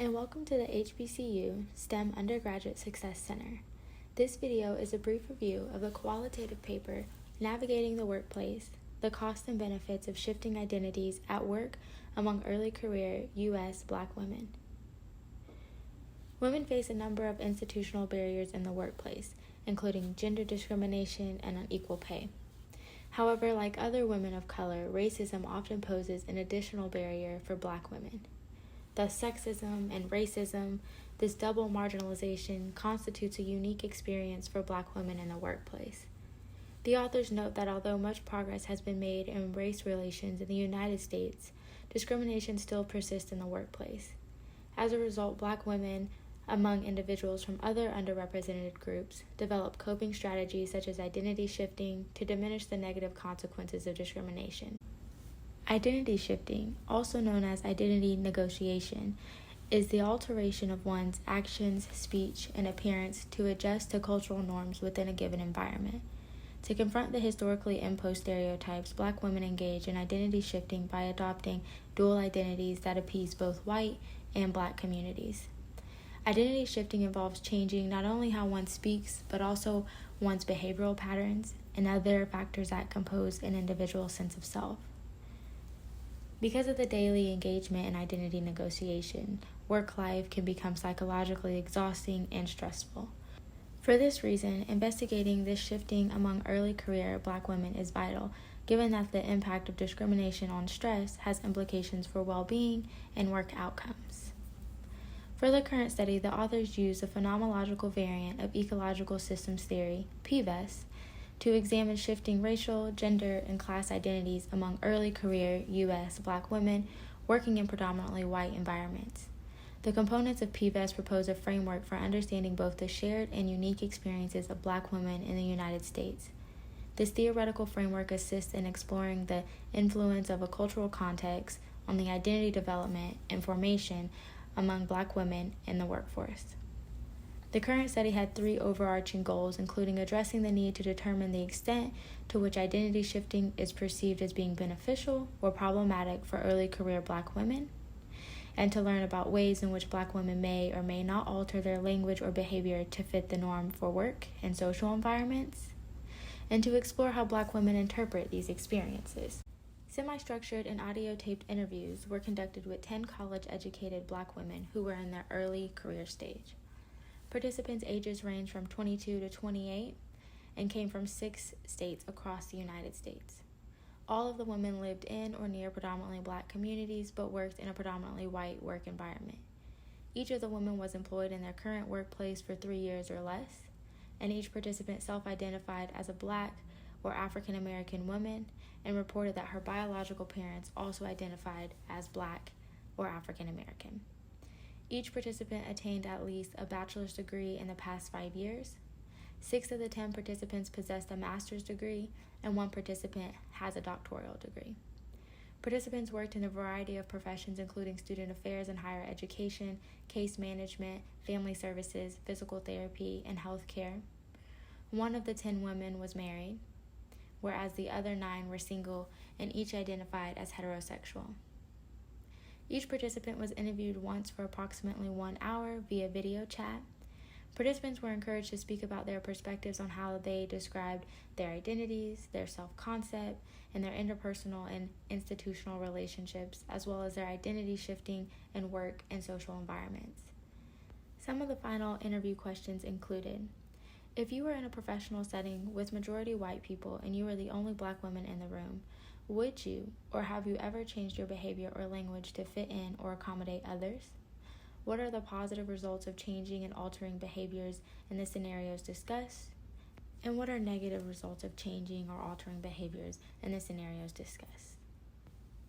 and welcome to the HBCU STEM Undergraduate Success Center. This video is a brief review of the qualitative paper, Navigating the Workplace, the Costs and Benefits of Shifting Identities at Work Among Early Career U.S. Black Women. Women face a number of institutional barriers in the workplace, including gender discrimination and unequal pay. However, like other women of color, racism often poses an additional barrier for Black women. Thus, sexism and racism, this double marginalization, constitutes a unique experience for Black women in the workplace. The authors note that although much progress has been made in race relations in the United States, discrimination still persists in the workplace. As a result, Black women, among individuals from other underrepresented groups, develop coping strategies such as identity shifting to diminish the negative consequences of discrimination. Identity shifting, also known as identity negotiation, is the alteration of one's actions, speech, and appearance to adjust to cultural norms within a given environment. To confront the historically imposed stereotypes, Black women engage in identity shifting by adopting dual identities that appease both white and Black communities. Identity shifting involves changing not only how one speaks, but also one's behavioral patterns and other factors that compose an individual's sense of self. Because of the daily engagement in identity negotiation, work life can become psychologically exhausting and stressful. For this reason, investigating this shifting among early career Black women is vital, given that the impact of discrimination on stress has implications for well-being and work outcomes. For the current study, the authors used the phenomenological variant of ecological systems theory, PVES, to examine shifting racial, gender, and class identities among early career U.S. Black women working in predominantly white environments. The components of PVES propose a framework for understanding both the shared and unique experiences of Black women in the United States. This theoretical framework assists in exploring the influence of a cultural context on the identity development and formation among Black women in the workforce. The current study had three overarching goals, including addressing the need to determine the extent to which identity shifting is perceived as being beneficial or problematic for early career Black women, and to learn about ways in which Black women may or may not alter their language or behavior to fit the norm for work and social environments, and to explore how Black women interpret these experiences. Semi-structured and audio-taped interviews were conducted with 10 college-educated Black women who were in their early career stage. Participants' ages ranged from 22 to 28 and came from 6 states across the United States. All of the women lived in or near predominantly Black communities but worked in a predominantly white work environment. Each of the women was employed in their current workplace for 3 years or less, and each participant self-identified as a Black or African American woman and reported that her biological parents also identified as Black or African American. Each participant attained at least a bachelor's degree in the past 5 years. 6 of the 10 participants possessed a master's degree, and 1 participant has a doctoral degree. Participants worked in a variety of professions, including student affairs and higher education, case management, family services, physical therapy, and healthcare. 1 of the 10 women was married, whereas the other 9 were single and each identified as heterosexual. Each participant was interviewed once for approximately 1 hour via video chat. Participants were encouraged to speak about their perspectives on how they described their identities, their self-concept, and their interpersonal and institutional relationships, as well as their identity shifting in work and social environments. Some of the final interview questions included: if you were in a professional setting with majority white people and you were the only Black woman in the room, would you or have you ever changed your behavior or language to fit in or accommodate others? What are the positive results of changing and altering behaviors in the scenarios discussed? And what are negative results of changing or altering behaviors in the scenarios discussed?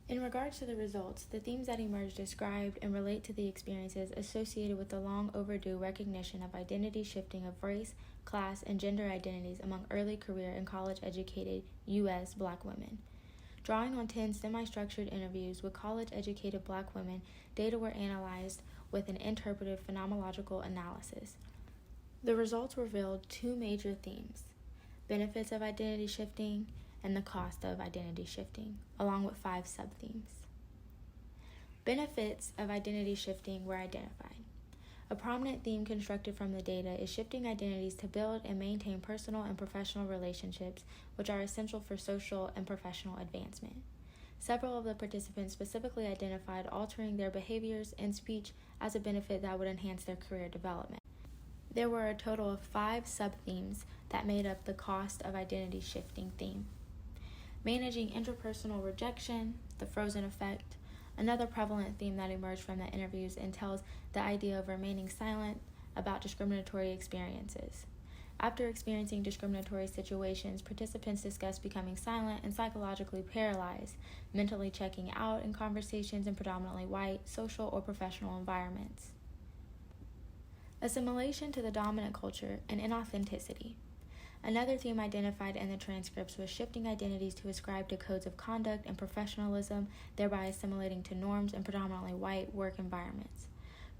In regards to the results, the themes that emerge described and relate to the experiences associated with the long overdue recognition of identity shifting of race, class, and gender identities among early career and college-educated U.S. Black women. Drawing on 10 semi-structured interviews with college-educated Black women, data were analyzed with an interpretive phenomenological analysis. The results revealed 2 major themes: benefits of identity shifting and the cost of identity shifting, along with 5 sub-themes. Benefits of identity shifting were identified. A prominent theme constructed from the data is shifting identities to build and maintain personal and professional relationships, which are essential for social and professional advancement. Several of the participants specifically identified altering their behaviors and speech as a benefit that would enhance their career development. There were a total of 5 sub-themes that made up the cost of identity shifting theme. Managing interpersonal rejection, the frozen effect. Another prevalent theme that emerged from the interviews entails the idea of remaining silent about discriminatory experiences. After experiencing discriminatory situations, participants discussed becoming silent and psychologically paralyzed, mentally checking out in conversations in predominantly white, social, or professional environments. Assimilation to the dominant culture and inauthenticity. Another theme identified in the transcripts was shifting identities to ascribe to codes of conduct and professionalism, thereby assimilating to norms in predominantly white work environments.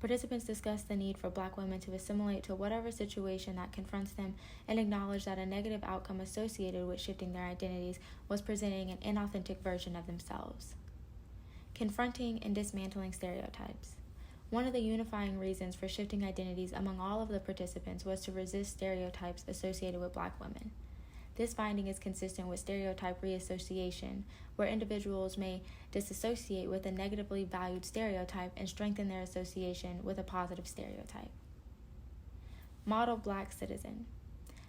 Participants discussed the need for Black women to assimilate to whatever situation that confronts them and acknowledged that a negative outcome associated with shifting their identities was presenting an inauthentic version of themselves. Confronting and dismantling stereotypes. One of the unifying reasons for shifting identities among all of the participants was to resist stereotypes associated with Black women. This finding is consistent with stereotype reassociation, where individuals may disassociate with a negatively valued stereotype and strengthen their association with a positive stereotype. Model Black citizen.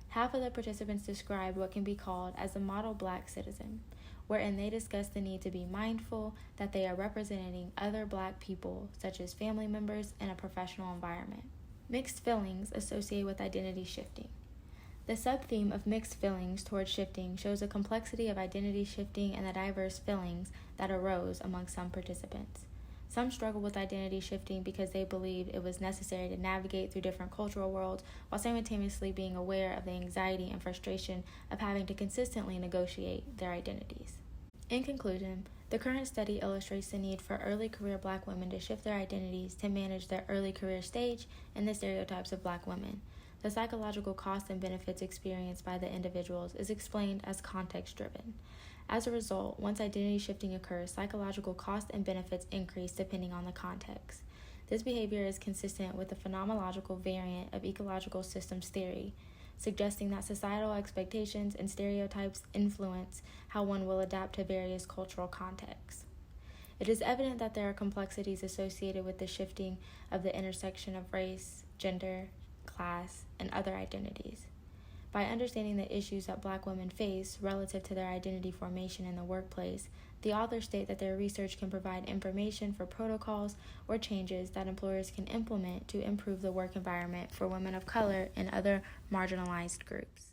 Half of the participants described what can be called as the model Black citizen, wherein they discuss the need to be mindful that they are representing other Black people, such as family members, in a professional environment. Mixed feelings associated with identity shifting. The sub-theme of mixed feelings towards shifting shows a complexity of identity shifting and the diverse feelings that arose among some participants. Some struggled with identity shifting because they believed it was necessary to navigate through different cultural worlds while simultaneously being aware of the anxiety and frustration of having to consistently negotiate their identities. In conclusion, the current study illustrates the need for early career Black women to shift their identities to manage their early career stage and the stereotypes of Black women. The psychological costs and benefits experienced by the individuals is explained as context-driven. As a result, once identity shifting occurs, psychological costs and benefits increase depending on the context. This behavior is consistent with the phenomenological variant of ecological systems theory, suggesting that societal expectations and stereotypes influence how one will adapt to various cultural contexts. It is evident that there are complexities associated with the shifting of the intersection of race, gender, class, and other identities. By understanding the issues that Black women face relative to their identity formation in the workplace, the authors state that their research can provide information for protocols or changes that employers can implement to improve the work environment for women of color and other marginalized groups.